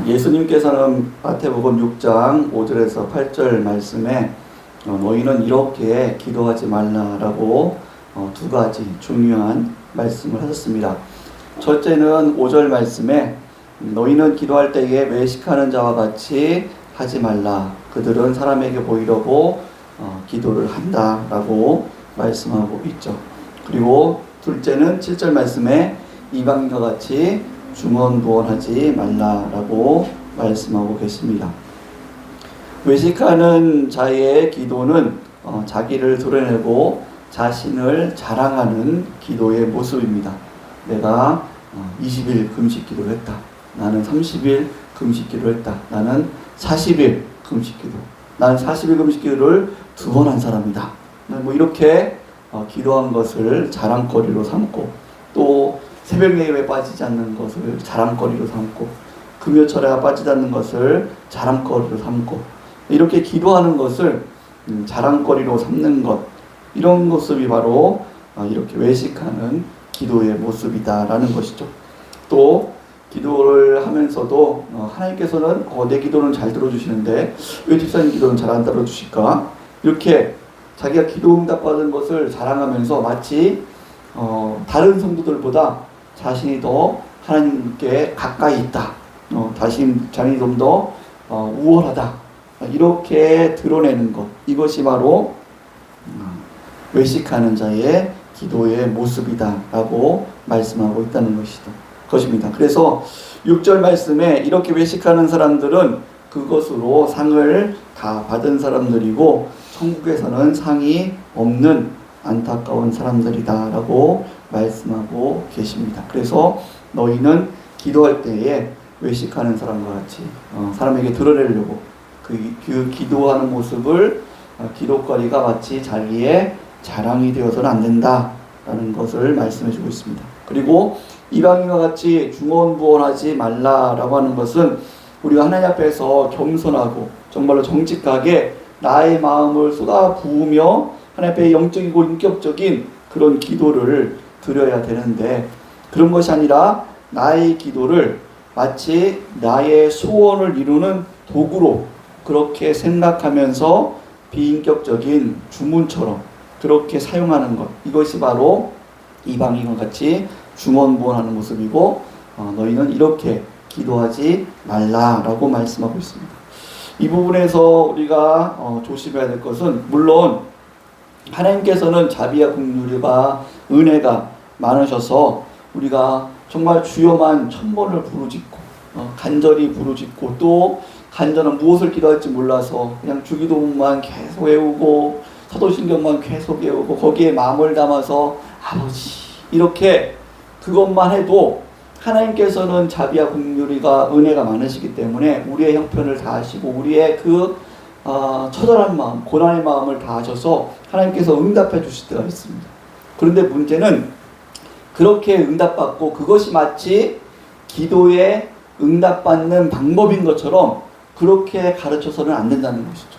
예수님께서는 마태복음 6장 5절에서 8절 말씀에 너희는 이렇게 기도하지 말라라고 두 가지 중요한 말씀을 하셨습니다. 첫째는 5절 말씀에 너희는 기도할 때에 외식하는 자와 같이 하지 말라. 그들은 사람에게 보이려고 기도를 한다라고 말씀하고 있죠. 그리고 둘째는 7절 말씀에 이방인과 같이 중언부언하지 말라라고 말씀하고 계십니다. 외식하는 자의 기도는 자기를 드러내고 자신을 자랑하는 기도의 모습입니다. 내가 20일 금식 기도를 했다. 나는 30일 금식 기도를 했다. 나는 40일 금식 기도. 나는 40일 금식 기도를 2번 한 사람이다. 이렇게 기도한 것을 자랑거리로 삼고, 또 새벽 예배에 빠지지 않는 것을 자랑거리로 삼고, 금요철에 빠지지 않는 것을 자랑거리로 삼고, 이렇게 기도하는 것을 자랑거리로 삼는 것, 이런 모습이 바로 이렇게 외식하는 기도의 모습이다라는 것이죠. 또 기도를 하면서도 하나님께서는 내 기도는 잘 들어주시는데 왜 집사님 기도는 잘 안 들어주실까? 이렇게 자기가 기도 응답받은 것을 자랑하면서 마치 다른 성도들보다 자신이 더 하나님께 가까이 있다, 자신이 좀 더 우월하다, 이렇게 드러내는 것, 이것이 바로 외식하는 자의 기도의 모습이다 라고 말씀하고 있다는 것입니다. 그래서 6절 말씀에 이렇게 외식하는 사람들은 그것으로 상을 다 받은 사람들이고 천국에서는 상이 없는 안타까운 사람들이다 라고 말씀하고 계십니다. 그래서 너희는 기도할 때에 외식하는 사람과 같이 사람에게 드러내려고 그 기도하는 모습을 기도거리가 마치 자기의 자랑이 되어서는 안 된다라는 것을 말씀해 주고 있습니다. 그리고 이방인과 같이 중언부언하지 말라라고 하는 것은 우리가 하나님 앞에서 겸손하고 정말로 정직하게 나의 마음을 쏟아부으며 하나님 앞에 영적이고 인격적인 그런 기도를 드려야 되는데, 그런 것이 아니라 나의 기도를 마치 나의 소원을 이루는 도구로 그렇게 생각하면서 비인격적인 주문처럼 그렇게 사용하는 것, 이것이 바로 이방인과 같이 중언부언하는 모습이고 너희는 이렇게 기도하지 말라라고 말씀하고 있습니다. 이 부분에서 우리가 조심해야 될 것은, 물론 하나님께서는 자비와 긍휼과 은혜가 많으셔서 우리가 정말 주여만 1000번을 부르짖고 간절히 부르짖고, 또 간절한 무엇을 기도할지 몰라서 그냥 주기도문만 계속 외우고 사도신경만 계속 외우고 거기에 마음을 담아서 아버지 이렇게 그것만 해도 하나님께서는 자비와 긍휼과 은혜가 많으시기 때문에 우리의 형편을 다하시고 우리의 그 처절한 마음, 고난의 마음을 다하셔서 하나님께서 응답해 주실 때가 있습니다. 그런데 문제는 그렇게 응답받고 그것이 마치 기도에 응답받는 방법인 것처럼 그렇게 가르쳐서는 안 된다는 것이죠.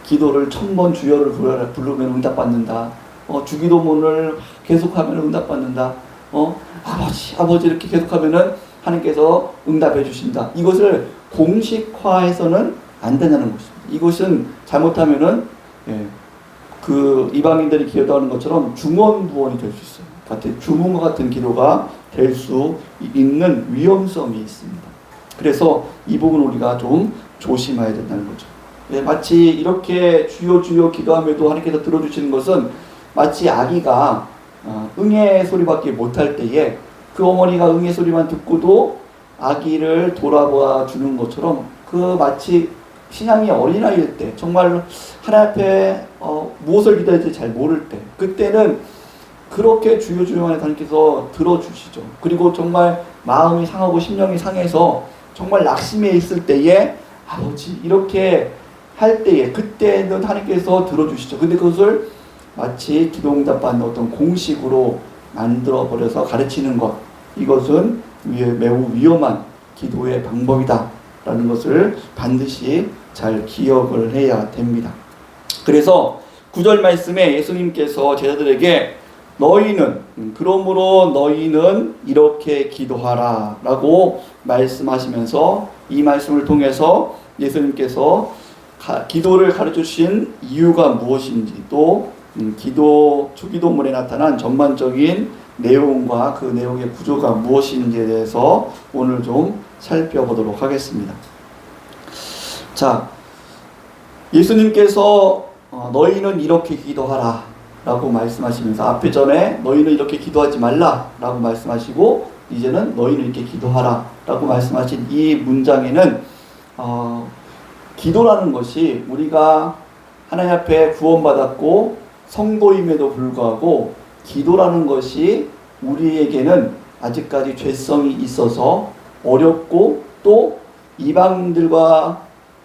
기도를 1000번 주여를 부르면 응답받는다. 주기도문을 계속하면 응답받는다. 아버지 이렇게 계속하면은 하나님께서 응답해 주신다. 이것을 공식화해서는 안 된다는 것입니다. 이것은 잘못하면은 그 이방인들이 기도하는 것처럼 중언부언이 될 수 있어요. 주문과 같은 기도가 될 수 있는 위험성이 있습니다. 그래서 이 부분 우리가 좀 조심해야 된다는 거죠. 마치 이렇게 주여 주여 기도하며도 하나님께서 들어주시는 것은 마치 아기가 응의 소리밖에 못할 때에 그 어머니가 응의 소리만 듣고도 아기를 돌아보아 주는 것처럼, 그 마치 신앙이 어린아이일 때 정말 하나님 앞에 무엇을 기도해야 될지 잘 모를 때, 그때는 그렇게 주여 주여 하는 하나님께서 들어주시죠. 그리고 정말 마음이 상하고 심령이 상해서 정말 낙심해 있을 때에 아버지 이렇게 할 때에 그때는 하나님께서 들어주시죠. 근데 그것을 마치 기도응답받는 어떤 공식으로 만들어버려서 가르치는 것, 이것은 매우 위험한 기도의 방법이다 라는 것을 반드시 잘 기억을 해야 됩니다. 그래서 9절 말씀에 예수님께서 제자들에게 너희는 그러므로 너희는 이렇게 기도하라 라고 말씀하시면서 이 말씀을 통해서 예수님께서 기도를 가르쳐 주신 이유가 무엇인지 또 주기도문에 나타난 전반적인 내용과 그 내용의 구조가 무엇인지에 대해서 오늘 좀 살펴보도록 하겠습니다. 자, 예수님께서 너희는 이렇게 기도하라 라고 말씀하시면서 앞에 전에 너희는 이렇게 기도하지 말라 라고 말씀하시고 이제는 너희는 이렇게 기도하라 라고 말씀하신 이 문장에는 기도라는 것이 우리가 하나님 앞에 구원받았고 성도임에도 불구하고 기도라는 것이 우리에게는 아직까지 죄성이 있어서 어렵고 또 이방인들과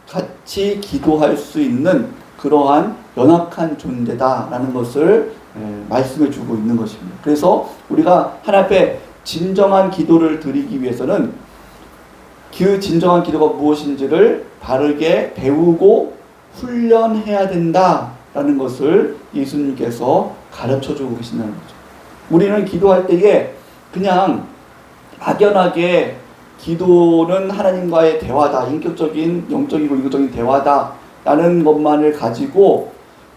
같이 기도할 수 있는 그러한 연약한 존재다라는 것을 말씀해 주고 있는 것입니다. 그래서 우리가 하나님 앞에 진정한 기도를 드리기 위해서는 그 진정한 기도가 무엇인지를 바르게 배우고 훈련해야 된다라는 것을 예수님께서 가르쳐 주고 계신다는 거죠. 우리는 기도할 때에 그냥 막연하게 기도는 하나님과의 대화다, 인격적인 영적이고 인격적인 대화다 라는 것만을 가지고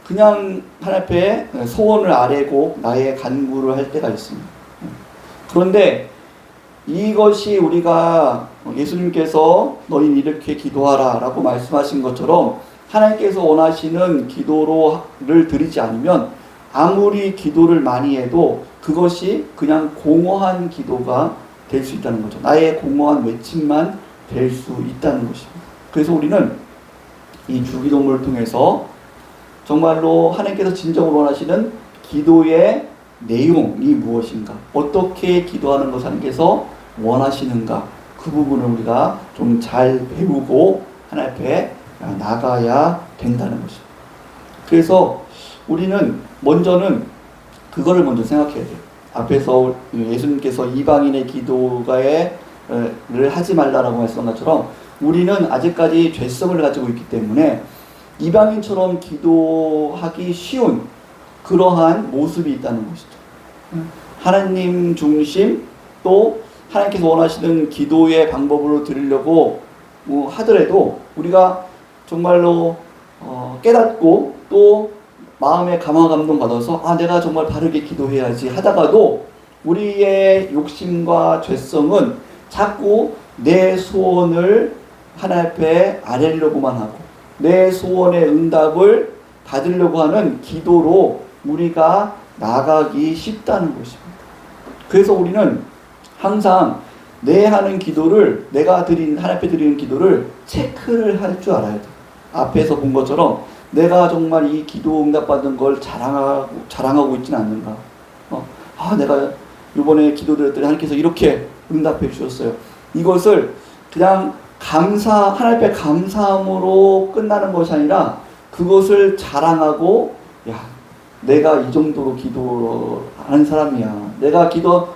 그냥 하나님 앞에 소원을 아뢰고 나의 간구를 할 때가 있습니다. 그런데 이것이 우리가 예수님께서 너희는 이렇게 기도하라 라고 말씀하신 것처럼 하나님께서 원하시는 기도를 드리지 않으면 아무리 기도를 많이 해도 그것이 그냥 공허한 기도가 될 수 있다는 거죠. 나의 공허한 외침만 될 수 있다는 것입니다. 그래서 우리는 이 주기도문을 통해서 정말로 하나님께서 진정으로 원하시는 기도의 내용이 무엇인가, 어떻게 기도하는 것을 하나님께서 원하시는가, 그 부분을 우리가 좀 잘 배우고 하나님 앞에 나가야 된다는 것입니다. 그래서 우리는 먼저는 그거를 먼저 생각해야 돼요. 앞에서 예수님께서 이방인의 기도를 하지 말라라고 말씀한 것처럼 우리는 아직까지 죄성을 가지고 있기 때문에 이방인처럼 기도하기 쉬운 그러한 모습이 있다는 것이죠. 하나님 중심 또 하나님께서 원하시는 기도의 방법으로 드리려고 하더라도 우리가 정말로 깨닫고 또 마음에 감화 감동 받아서 내가 정말 바르게 기도해야지 하다가도 우리의 욕심과 죄성은 자꾸 내 소원을 하나님 앞에 아뢰려고만 하고 내 소원의 응답을 받으려고 하는 기도로 우리가 나가기 쉽다는 것입니다. 그래서 우리는 항상 내 하는 기도를, 내가 하나님 앞에 드리는 기도를 체크를 할 줄 알아야 돼요. 앞에서 본 것처럼 내가 정말 이 기도 응답받은 걸 자랑하고 있지는 않는가. 내가 이번에 기도드렸더니 하나님께서 이렇게 응답해 주셨어요. 이것을 그냥 하나님 앞에 감사함으로 끝나는 것이 아니라 그것을 자랑하고, 내가 이 정도로 기도하는 사람이야.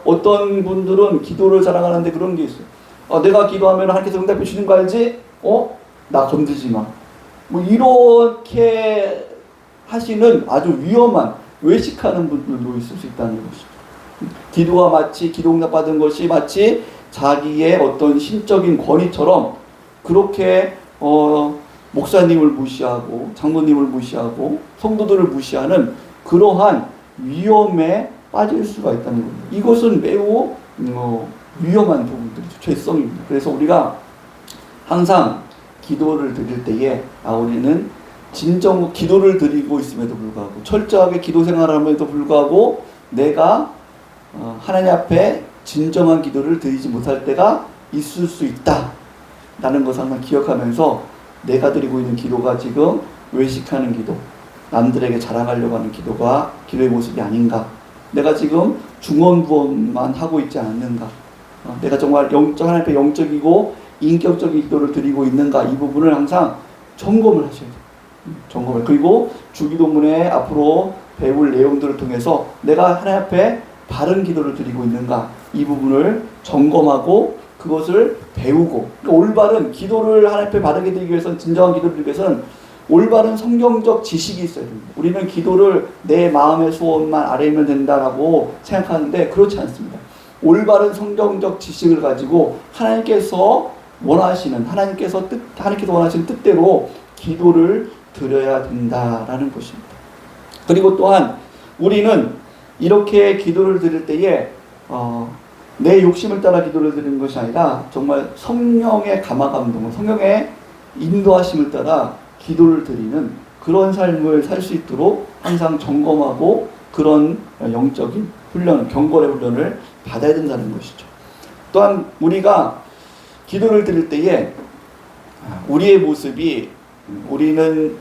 어떤 분들은 기도를 자랑하는데 그런 게 있어요. 내가 기도하면 하나님께서 응답해 주시는 거 알지? 나 건드지 마. 이렇게 하시는 아주 위험한 외식하는 분들도 있을 수 있다는 것이죠. 기도 응답 받은 것이 마치 자기의 어떤 신적인 권위처럼 그렇게 목사님을 무시하고 장로님을 무시하고 성도들을 무시하는 그러한 위험에 빠질 수가 있다는 겁니다. 이것은 매우 위험한 부분들이죠. 죄성입니다. 그래서 우리가 항상 기도를 드릴 때에 우리는 진정 기도를 드리고 있음에도 불구하고 철저하게 기도 생활함에도 불구하고 내가 하나님 앞에 진정한 기도를 드리지 못할 때가 있을 수 있다라는 것을 항상 기억하면서 내가 드리고 있는 기도가 지금 외식하는 기도, 남들에게 자랑하려고 하는 기도의 모습이 아닌가, 내가 지금 중언부언만 하고 있지 않는가, 내가 정말 하나님 앞에 영적이고 인격적인 기도를 드리고 있는가, 이 부분을 항상 점검을 하셔야 돼요. 그리고 주기도문에 앞으로 배울 내용들을 통해서 내가 하나님 앞에 바른 기도를 드리고 있는가, 이 부분을 점검하고 그것을 배우고, 올바른 기도를 하나님 앞에 바르게 드리기 위해서는, 진정한 기도를 드리기 위해서는 올바른 성경적 지식이 있어야 됩니다. 우리는 기도를 내 마음의 소원만 아뢰면 된다라고 생각하는데 그렇지 않습니다. 올바른 성경적 지식을 가지고 하나님께서 하나님께서 원하시는 뜻대로 기도를 드려야 된다라는 것입니다. 그리고 또한 우리는 이렇게 기도를 드릴 때에 내 욕심을 따라 기도를 드리는 것이 아니라 정말 성령의 감화감동을, 성령의 인도하심을 따라 기도를 드리는 그런 삶을 살 수 있도록 항상 점검하고 그런 영적인 훈련, 경건의 훈련을 받아야 된다는 것이죠. 또한 우리가 기도를 드릴 때에 우리의 모습이, 우리는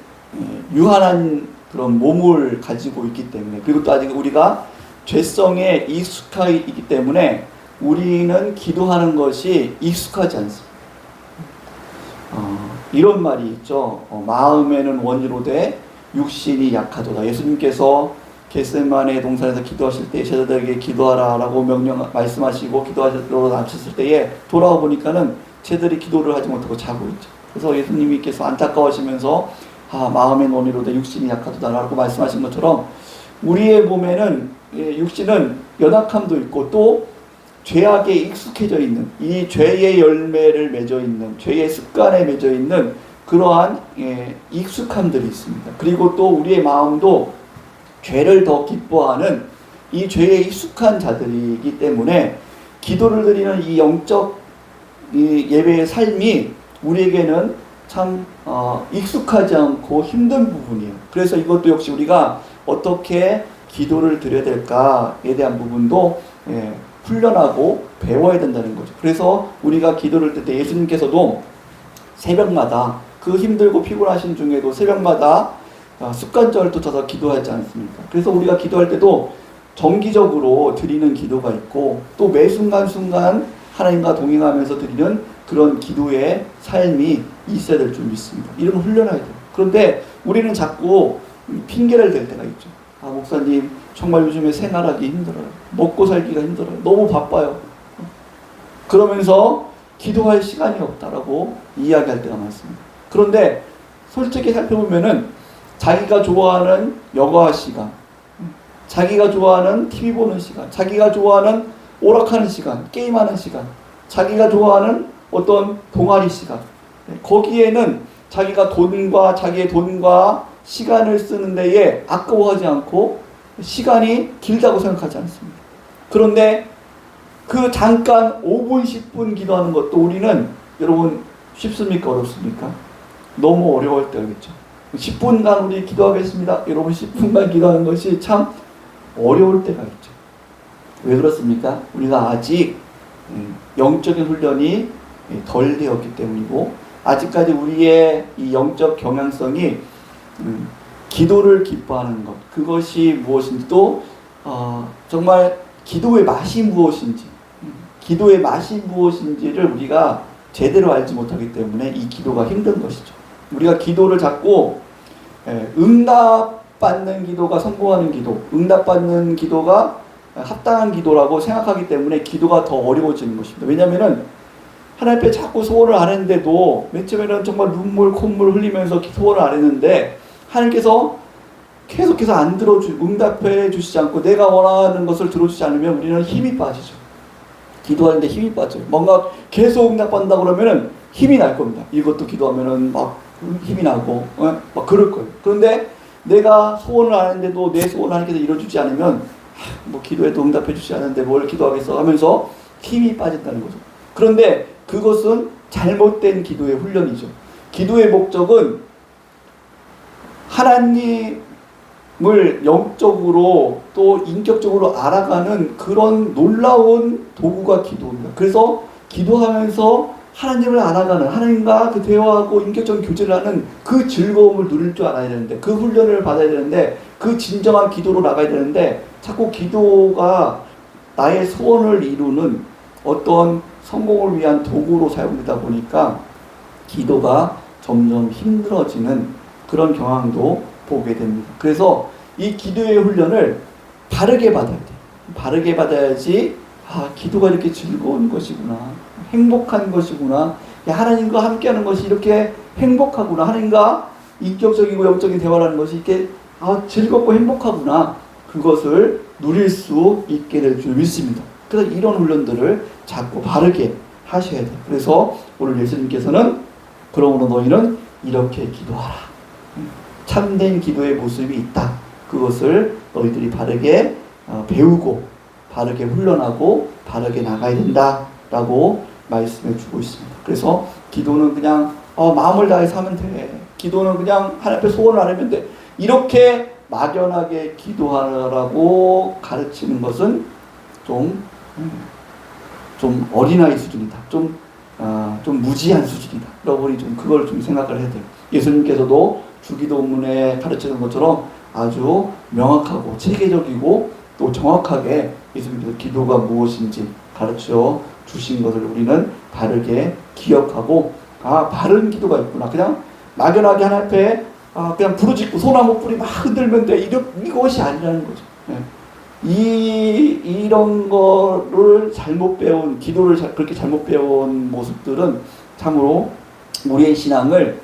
유한한 그런 몸을 가지고 있기 때문에, 그리고 또 아직 우리가 죄성에 익숙해 있기 때문에 우리는 기도하는 것이 익숙하지 않습니다. 이런 말이 있죠. 마음에는 원이로되 육신이 약하도다. 예수님께서 겟세마네 동산에서 기도하실 때 제자들에게 기도하라라고 말씀하시고 기도하시도록 나셨을 때에 돌아와 보니까는 제자들이 기도를 하지 못하고 자고 있죠. 그래서 예수님께서 안타까워하시면서 마음의 원이로되 육신이 약하도다라고 말씀하신 것처럼 우리의 몸에는 육신은 연약함도 있고 또 죄악에 익숙해져 있는, 이 죄의 열매를 맺어 있는, 죄의 습관에 맺어 있는 그러한 익숙함들이 있습니다. 그리고 또 우리의 마음도 죄를 더 기뻐하는 이 죄에 익숙한 자들이기 때문에 기도를 드리는 이 영적 예배의 삶이 우리에게는 참 익숙하지 않고 힘든 부분이에요. 그래서 이것도 역시 우리가 어떻게 기도를 드려야 될까에 대한 부분도 훈련하고 배워야 된다는 거죠. 그래서 우리가 기도를 들 때 예수님께서도 새벽마다 그 힘들고 피곤하신 중에도 새벽마다 습관적으로 쫓아서 기도하지 않습니까? 그래서 우리가 기도할 때도 정기적으로 드리는 기도가 있고 또 매 순간순간 하나님과 동행하면서 드리는 그런 기도의 삶이 있어야 될 줄 믿습니다. 이런 훈련해야 돼요. 그런데 우리는 자꾸 핑계를 댈 때가 있죠. 목사님 정말 요즘에 생활하기 힘들어요. 먹고 살기가 힘들어요. 너무 바빠요. 그러면서 기도할 시간이 없다라고 이야기할 때가 많습니다. 그런데 솔직히 살펴보면은 자기가 좋아하는 여가 시간, 자기가 좋아하는 TV 보는 시간, 자기가 좋아하는 오락하는 시간, 게임하는 시간, 자기가 좋아하는 어떤 동아리 시간, 거기에는 자기의 돈과 시간을 쓰는 데에 아까워하지 않고 시간이 길다고 생각하지 않습니다. 그런데 그 잠깐 5분, 10분 기도하는 것도 우리는 여러분 쉽습니까? 어렵습니까? 너무 어려울 때가 있죠. 10분간 우리 기도하겠습니다. 여러분 10분간 기도하는 것이 참 어려울 때가 있죠. 왜 그렇습니까? 우리가 아직 영적인 훈련이 덜 되었기 때문이고 아직까지 우리의 이 영적 경향성이 기도를 기뻐하는 것, 그것이 무엇인지 또 정말 기도의 맛이 무엇인지를 우리가 제대로 알지 못하기 때문에 이 기도가 힘든 것이죠. 우리가 기도를 자꾸 응답받는 기도가 성공하는 기도, 응답받는 기도가 합당한 기도라고 생각하기 때문에 기도가 더 어려워지는 것입니다. 왜냐하면 하나님 앞에 자꾸 소원을 안 했는데도 맨 처음에는 정말 눈물 콧물 흘리면서 소원을 안 했는데 하나님께서 계속해서 응답해 주시지 않고 내가 원하는 것을 들어주지 않으면 우리는 힘이 빠지죠. 기도하는데 힘이 빠져요. 뭔가 계속 응답받는다 그러면은 힘이 날 겁니다. 이것도 기도하면은 막 힘이 나고 막 그럴 거예요. 그런데 내가 소원을 안 했는데도 내 소원을 하나님께서 이뤄주지 않으면 뭐 기도해도 응답해 주지 않는데 뭘 기도하겠어 하면서 힘이 빠진다는 거죠. 그런데 그것은 잘못된 기도의 훈련이죠. 기도의 목적은 하나님을 영적으로 또 인격적으로 알아가는 그런 놀라운 도구가 기도입니다. 그래서 기도하면서 하나님을 알아가는, 하나님과 그 대화하고 인격적인 교제를 하는 그 즐거움을 누릴 줄 알아야 되는데, 그 훈련을 받아야 되는데, 그 진정한 기도로 나가야 되는데 자꾸 기도가 나의 소원을 이루는 어떤 성공을 위한 도구로 사용되다 보니까 기도가 점점 힘들어지는 그런 경향도 보게 됩니다. 그래서 이 기도의 훈련을 바르게 받아야 돼요. 바르게 받아야지 기도가 이렇게 즐거운 것이구나, 행복한 것이구나, 하나님과 함께하는 것이 이렇게 행복하구나, 하나님과 인격적이고 영적인 대화라는 것이 이렇게 즐겁고 행복하구나, 그것을 누릴 수 있게 될 줄 믿습니다. 그래서 이런 훈련들을 자꾸 바르게 하셔야 돼요. 그래서 오늘 예수님께서는 그러므로 너희는 이렇게 기도하라. 참된 기도의 모습이 있다. 그것을 너희들이 바르게 배우고 바르게 훈련하고 바르게 나가야 된다라고 말씀해 주고 있습니다. 그래서 기도는 그냥 마음을 다해서 하면 돼. 기도는 그냥 하나님 앞에 소원을 아뢰면 돼. 이렇게 막연하게 기도하라고 가르치는 것은 좀 어린아이 수준이다. 좀 무지한 수준이다. 여러분이 좀 그걸 좀 생각을 해야 돼요. 예수님께서도 주기도문에 가르치는 것처럼 아주 명확하고 체계적이고 또 정확하게 예수님께서 기도가 무엇인지 가르쳐 주신 것을 우리는 바르게 기억하고, 바른 기도가 있구나. 그냥 막연하게 하나님 앞에 그냥 부르짖고 소나무 뿌리 막 흔들면 돼. 이것이 아니라는 거죠. 이런 거를 잘못 배운, 기도를 그렇게 잘못 배운 모습들은 참으로 우리의 신앙을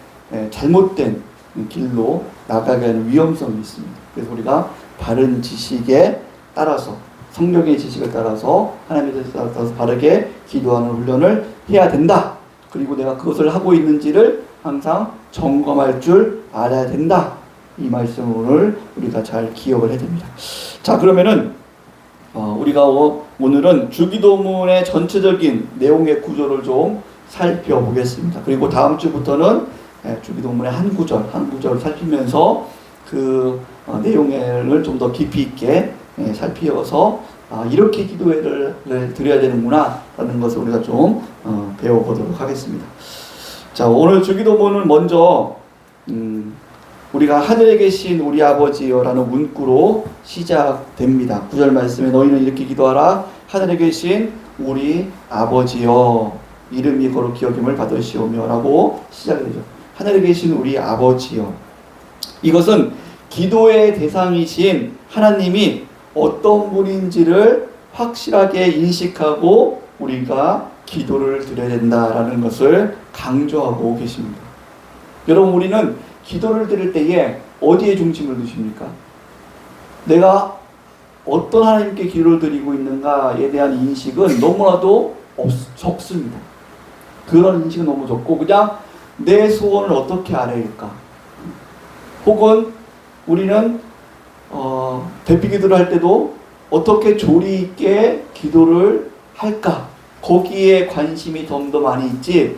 잘못된 길로 나가게 하는 위험성이 있습니다. 그래서 우리가 바른 지식에 따라서, 성경의 지식을 따라서 하나님에 따라서 바르게 기도하는 훈련을 해야 된다. 그리고 내가 그것을 하고 있는지를 항상 점검할 줄 알아야 된다. 이 말씀을 우리가 잘 기억을 해야 됩니다. 자, 그러면은 우리가 오늘은 주기도문의 전체적인 내용의 구조를 좀 살펴보겠습니다. 그리고 다음 주부터는 주기도문의 한 구절 한 구절 살피면서 그 내용을 좀 더 깊이 있게 살피어서 이렇게 기도회를 드려야 되는구나 라는 것을 우리가 좀 배워보도록 하겠습니다. 자, 오늘 주기도문은 먼저 우리가 하늘에 계신 우리 아버지여 라는 문구로 시작됩니다. 9절 말씀에 너희는 이렇게 기도하라. 하늘에 계신 우리 아버지여, 이름이 거룩히 여김을 받으시오며 라고 시작이 되죠. 하늘에 계신 우리 아버지여. 이것은 기도의 대상이신 하나님이 어떤 분인지를 확실하게 인식하고 우리가 기도를 드려야 된다라는 것을 강조하고 계십니다. 여러분, 우리는 기도를 드릴 때에 어디에 중심을 두십니까? 내가 어떤 하나님께 기도를 드리고 있는가에 대한 인식은 너무나도 적습니다. 그런 인식은 너무 적고 그냥 내 소원을 어떻게 아뢰일까? 혹은 우리는 대피 기도를 할 때도 어떻게 조리 있게 기도를 할까? 거기에 관심이 좀 더 많이 있지,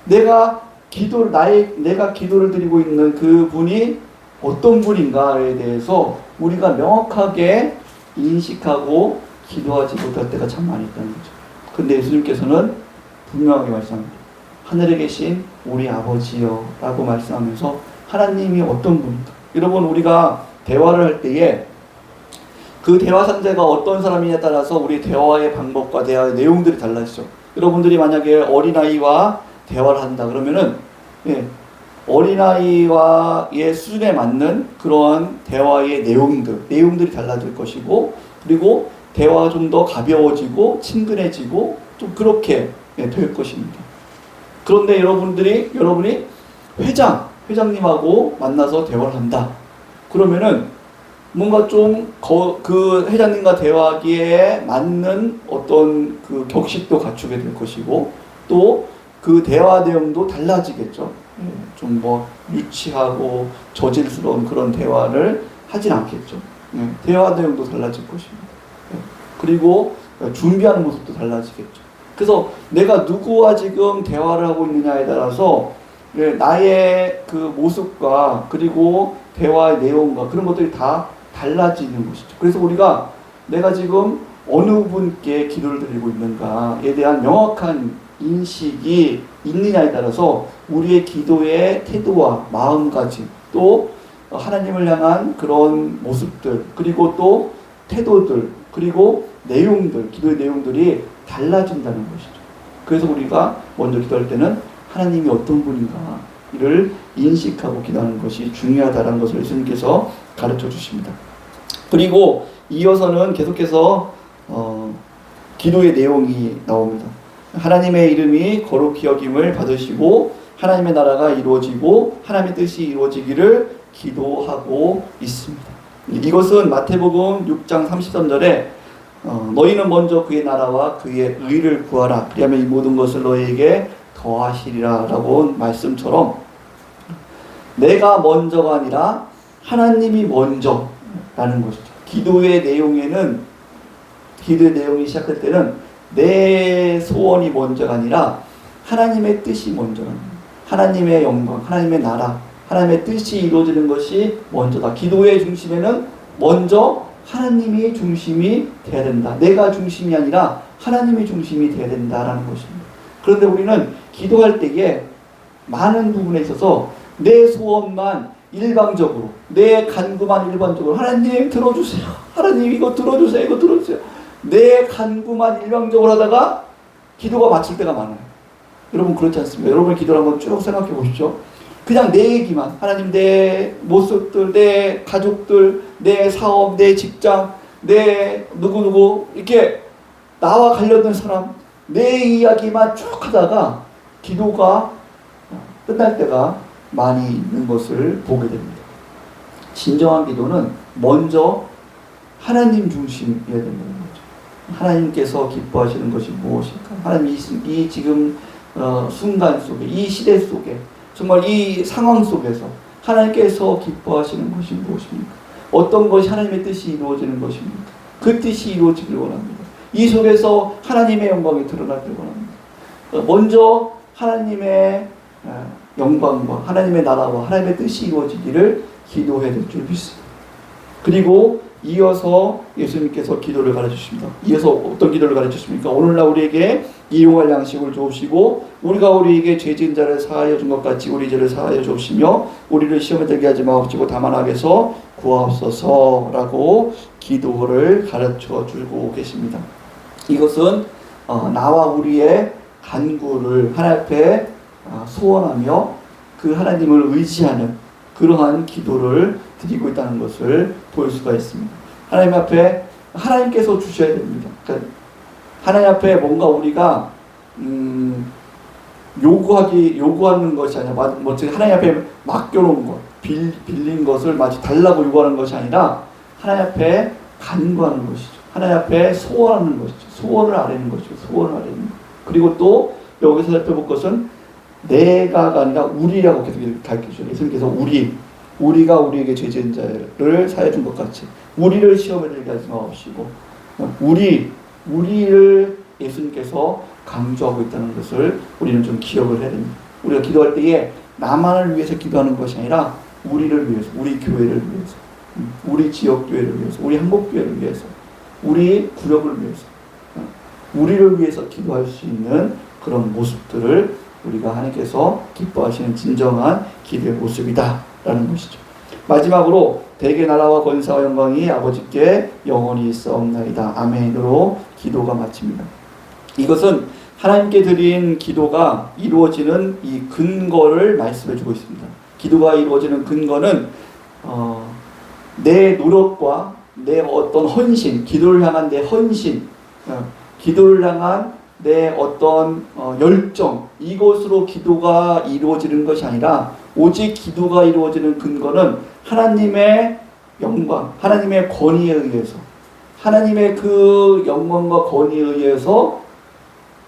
내가 기도를 드리고 있는 그 분이 어떤 분인가에 대해서 우리가 명확하게 인식하고 기도하지 못할 때가 참 많이 있다는 거죠. 근데 예수님께서는 분명하게 말씀합니다. 하늘에 계신 우리 아버지여 라고 말씀하면서 하나님이 어떤 분인가. 여러분, 우리가 대화를 할 때에 그 대화 상대가 어떤 사람이냐에 따라서 우리 대화의 방법과 대화의 내용들이 달라지죠. 여러분들이 만약에 어린아이와 대화를 한다 그러면은 어린아이와의 수준에 맞는 그러한 대화의 내용들이 달라질 것이고, 그리고 대화가 좀 더 가벼워지고 친근해지고 좀 그렇게 될 것입니다. 그런데 여러분이 회장님하고 만나서 대화를 한다. 그러면은 뭔가 좀 그 회장님과 대화하기에 맞는 어떤 그 격식도 갖추게 될 것이고, 또 그 대화 내용도 달라지겠죠. 좀 유치하고 저질스러운 그런 대화를 하진 않겠죠. 대화 내용도 달라질 것입니다. 그리고 준비하는 모습도 달라지겠죠. 그래서 내가 누구와 지금 대화를 하고 있느냐에 따라서 나의 그 모습과 그리고 대화의 내용과 그런 것들이 다 달라지는 것이죠. 그래서 우리가 내가 지금 어느 분께 기도를 드리고 있는가에 대한 명확한 인식이 있느냐에 따라서 우리의 기도의 태도와 마음가짐, 또 하나님을 향한 그런 모습들, 그리고 또 태도들, 그리고 내용들, 기도의 내용들이 달라진다는 것이죠. 그래서 우리가 먼저 기도할 때는 하나님이 어떤 분인가를 인식하고 기도하는 것이 중요하다는 것을 예수님께서 가르쳐 주십니다. 그리고 이어서는 계속해서 기도의 내용이 나옵니다. 하나님의 이름이 거룩히 여김을 받으시고 하나님의 나라가 이루어지고 하나님의 뜻이 이루어지기를 기도하고 있습니다. 이것은 마태복음 6장 33절에 너희는 먼저 그의 나라와 그의 의를 구하라. 그리하면 이 모든 것을 너희에게 더하시리라 라고 말씀처럼 내가 먼저가 아니라 하나님이 먼저라는 것이죠. 기도의 내용이 시작할 때는 내 소원이 먼저가 아니라 하나님의 뜻이 먼저라는 거예요. 하나님의 영광, 하나님의 나라, 하나님의 뜻이 이루어지는 것이 먼저다. 기도의 중심에는 먼저 하나님이 중심이 돼야 된다. 내가 중심이 아니라 하나님이 중심이 돼야 된다라는 것입니다. 그런데 우리는 기도할 때에 많은 부분에 있어서 내 소원만 일방적으로, 내 간구만 일반적으로 하나님 들어주세요. 하나님 이거 들어주세요. 이거 들어주세요. 내 간구만 일방적으로 하다가 기도가 마칠 때가 많아요. 여러분 그렇지 않습니까? 여러분 기도를 한번 쭉 생각해 보십시오. 그냥 내 얘기만, 하나님 내 모습들, 내 가족들, 내 사업, 내 직장, 내 누구누구 이렇게 나와 관련된 사람, 내 이야기만 쭉 하다가 기도가 끝날 때가 많이 있는 것을 보게 됩니다. 진정한 기도는 먼저 하나님 중심이어야 된다는 거죠. 하나님께서 기뻐하시는 것이 무엇일까? 하나님 이 지금 순간 속에, 이 시대 속에, 정말 이 상황 속에서 하나님께서 기뻐하시는 것이 무엇입니까? 어떤 것이 하나님의 뜻이 이루어지는 것입니까? 그 뜻이 이루어지길 원합니다. 이 속에서 하나님의 영광이 드러나길 원합니다. 먼저 하나님의 영광과 하나님의 나라와 하나님의 뜻이 이루어지기를 기도해야 될 줄 믿습니다. 그리고 이어서 예수님께서 기도를 가르치십니다. 이어서 어떤 기도를 가르치십니까? 오늘날 우리에게 일용할 양식을 주옵시고 우리가 우리에게 죄 지은 자를 사하여 준 것 같이 우리 죄를 사하여 주옵시며 우리를 시험에 들게 하지 마옵시고 다만 악에서 구하옵소서라고 기도를 가르쳐 주고 계십니다. 이것은 나와 우리의 간구를 하나님 앞에 소원하며 그 하나님을 의지하는 그러한 기도를 드리고 있다는 것을 볼 수가 있습니다. 하나님 앞에 하나님께서 주셔야 됩니다. 그러니까 하나님 앞에 뭔가 우리가 요구하는 것이 아니라 하나님 앞에 맡겨놓은 것, 빌린 것을 마치 달라고 요구하는 것이 아니라 하나님 앞에 간구하는 것이죠. 하나님 앞에 소원하는 것이죠. 소원을 아뢰는 것이죠. 소원을 아뢰는 것. 그리고 또 여기서 살펴볼 것은 내가가 아니라 우리라고 계속 가르쳐줘요. 예수님께서 우리가 우리에게 죄 지은 자를 사해 준 것 같이 우리를 시험에 들게 하지 마옵시고 우리를 예수님께서 강조하고 있다는 것을 우리는 좀 기억을 해야 됩니다. 우리가 기도할 때에 나만을 위해서 기도하는 것이 아니라 우리를 위해서, 우리 교회를 위해서, 우리 지역교회를 위해서, 우리 한국교회를 위해서, 우리 구역을 위해서, 우리를 위해서 기도할 수 있는 그런 모습들을 우리가 하나님께서 기뻐하시는 진정한 기도의 모습이다라는 것이죠. 마지막으로 대개 나라와 권세와 영광이 아버지께 영원히 있사옵나이다. 아멘으로 기도가 마칩니다. 이것은 하나님께 드린 기도가 이루어지는 이 근거를 말씀해 주고 있습니다. 기도가 이루어지는 근거는 내 노력과 내 어떤 헌신, 기도를 향한 내 헌신, 기도를 향한 내 어떤 열정, 이것으로 기도가 이루어지는 것이 아니라 오직 기도가 이루어지는 근거는 하나님의 영광, 하나님의 권위에 의해서, 하나님의 그 영광과 권위에 의해서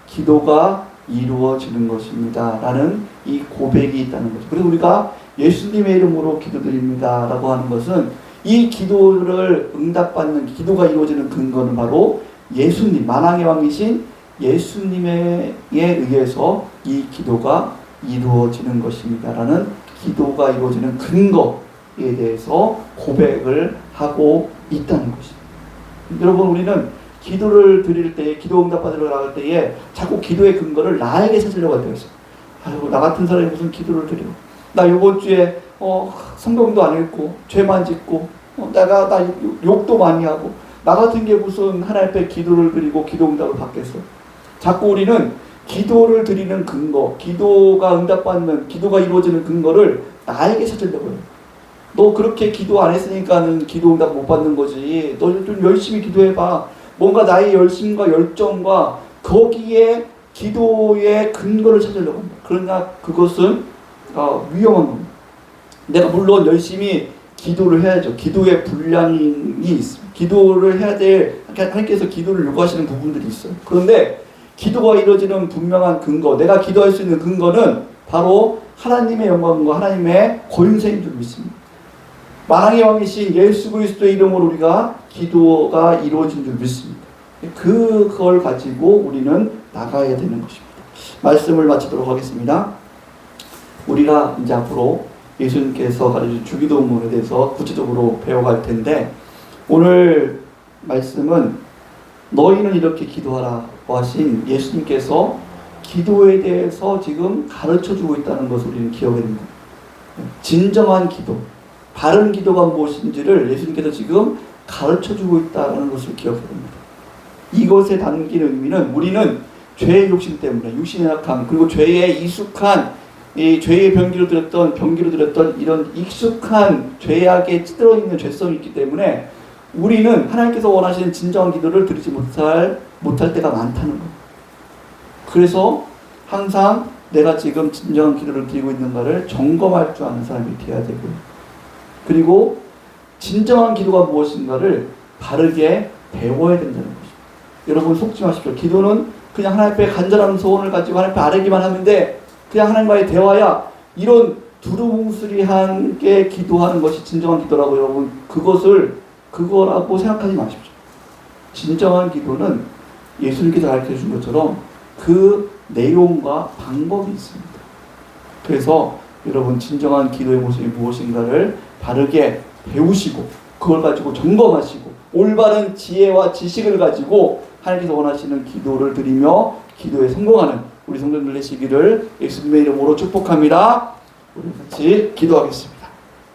기도가 이루어지는 것입니다 라는 이 고백이 있다는 거죠. 그래서 우리가 예수님의 이름으로 기도드립니다 라고 하는 것은 이 기도를 응답받는, 기도가 이루어지는 근거는 바로 예수님, 만왕의 왕이신 예수님에 의해서 이 기도가 이루어지는 것입니다 라는 기도가 이루어지는 근거에 대해서 고백을 하고 있다는 것입니다. 여러분, 우리는 기도를 드릴 때에, 기도 응답받으러 나갈 때에 자꾸 기도의 근거를 나에게 찾으려고 할 때가 있어요. 아이고, 나 같은 사람이 무슨 기도를 드려. 나 이번 주에 성경도 안 읽고 죄만 짓고 나 욕도 많이 하고 나 같은 게 무슨 하나님 앞에 기도를 드리고 기도 응답을 받겠어. 자꾸 우리는 기도를 드리는 근거, 기도가 응답받는, 기도가 이루어지는 근거를 나에게 찾으려고 해요. 너 그렇게 기도 안 했으니까는 기도 응답 못 받는 거지. 너 좀 열심히 기도해봐. 뭔가 나의 열심과 열정과 거기에 기도의 근거를 찾으려고 합니다. 그러나 그것은 위험한 겁니다. 내가 물론 열심히 기도를 해야죠. 기도의 분량이 있습니다. 기도를 해야 될, 하나님께서 기도를 요구하시는 부분들이 있어요. 그런데 기도가 이루어지는 분명한 근거, 내가 기도할 수 있는 근거는 바로 하나님의 영광과 하나님의 권세인 줄 믿습니다. 만왕의 왕이신 예수 그리스도의 이름으로 우리가 기도가 이루어진 줄 믿습니다. 그걸 가지고 우리는 나가야 되는 것입니다. 말씀을 마치도록 하겠습니다. 우리가 이제 앞으로 예수님께서 가르친 주기도문에 대해서 구체적으로 배워갈 텐데, 오늘 말씀은 너희는 이렇게 기도하라고 하신 예수님께서 기도에 대해서 지금 가르쳐주고 있다는 것을 우리는 기억해야 됩니다. 진정한 기도, 바른 기도가 무엇인지를 예수님께서 지금 가르쳐주고 있다는 것을 기억해야 됩니다. 이것에 담긴 의미는 우리는 죄의 욕심 때문에, 육신의 약함, 그리고 죄에 익숙한, 이 죄의 병기로 들었던 이런 익숙한 죄악에 찌들어 있는 죄성이 있기 때문에 우리는 하나님께서 원하시는 진정한 기도를 드리지 못할 때가 많다는 거예요. 그래서 항상 내가 지금 진정한 기도를 드리고 있는가를 점검할 줄 아는 사람이 되어야 되고요. 그리고 진정한 기도가 무엇인가를 바르게 배워야 된다는 것입니다. 여러분 속지 마십시오. 기도는 그냥 하나님 앞에 간절한 소원을 가지고 하나님 앞에 아뢰기만 하는데 그냥 하나님과의 대화야, 이런 두루뭉술한 게 기도하는 것이 진정한 기도라고 여러분 그거라고 생각하지 마십시오. 진정한 기도는 예수님께서 가르쳐준 것처럼 그 내용과 방법이 있습니다. 그래서 여러분 진정한 기도의 모습이 무엇인가를 바르게 배우시고 그걸 가지고 점검하시고 올바른 지혜와 지식을 가지고 하나님께서 원하시는 기도를 드리며 기도에 성공하는 우리 성도들 되시기를 예수님의 이름으로 축복합니다. 우리 같이 기도하겠습니다.